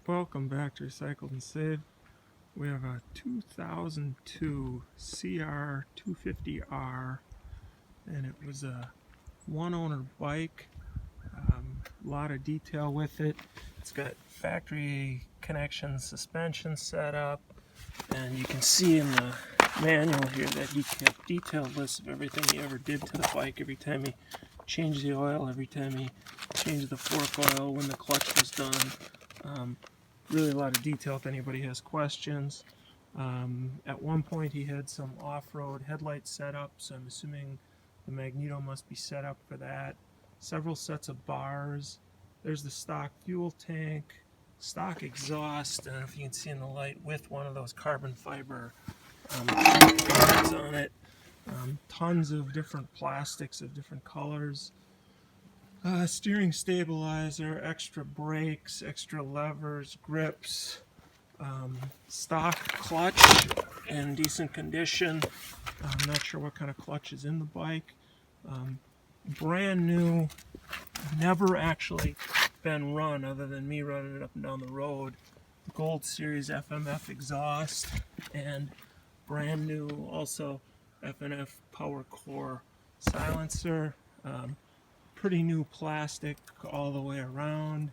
Welcome back to Recycled and Saved. We have a 2002 CR250r, and it was a one-owner bike. A lot of detail with it. It's got factory connection suspension set up, and you can see in the manual here that he kept detailed lists of everything he ever did to the bike. Every time he changed the oil, every time he changed the fork oil, when the clutch was done. Really a lot of detail if anybody has questions. At one point he had some off-road headlights set up, so I'm assuming the magneto must be set up for that. Several sets of bars. There's the stock fuel tank, stock exhaust, I don't know if you can see in the light, with one of those carbon fiber guards on it. Tons of different plastics of different colors. Steering stabilizer, extra brakes, extra levers, grips, stock clutch in decent condition. I'm not sure what kind of clutch is in the bike. Brand new, never actually been run other than me running it up and down the road. Gold Series FMF exhaust, and brand new also FNF Power Core silencer. Pretty new plastic all the way around.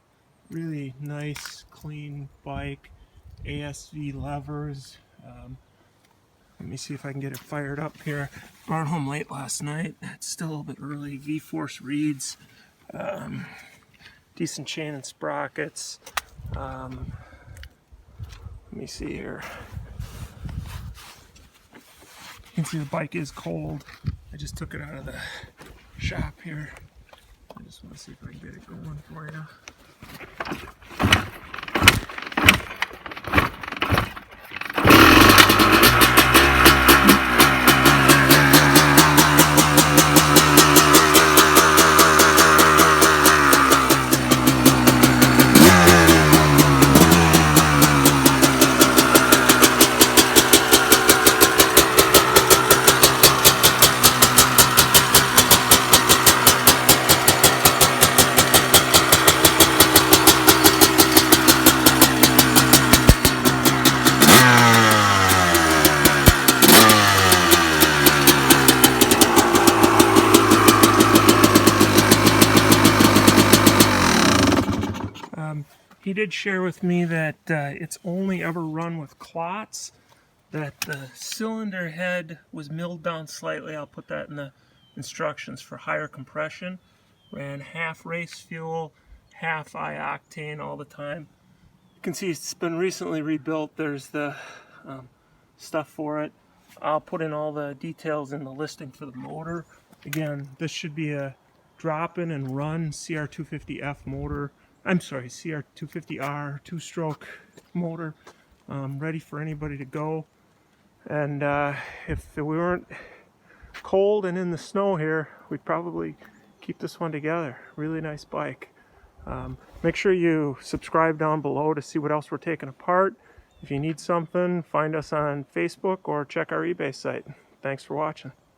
Really nice, clean bike. ASV levers. Let me see if I can get it fired up here. Brought home late last night. It's still a little bit early. V-force reeds. Decent chain and sprockets. Let me see here. You can see the bike is cold. I just took it out of the shop here. I just want to see if I can get it going for you. He did share with me that it's only ever run with clots, that the cylinder head was milled down slightly. I'll put that in the instructions for higher compression. Ran half race fuel, half ioctane all the time. You can see it's been recently rebuilt. There's the stuff for it. I'll put in all the details in the listing for the motor. Again, this should be a drop-in and run CR250F motor. I'm sorry, CR250R, two-stroke motor, ready for anybody to go. And if we weren't cold and in the snow here, we'd probably keep this one together. Really nice bike. Make sure you subscribe down below to see what else we're taking apart. If you need something, find us on Facebook or check our eBay site. Thanks for watching.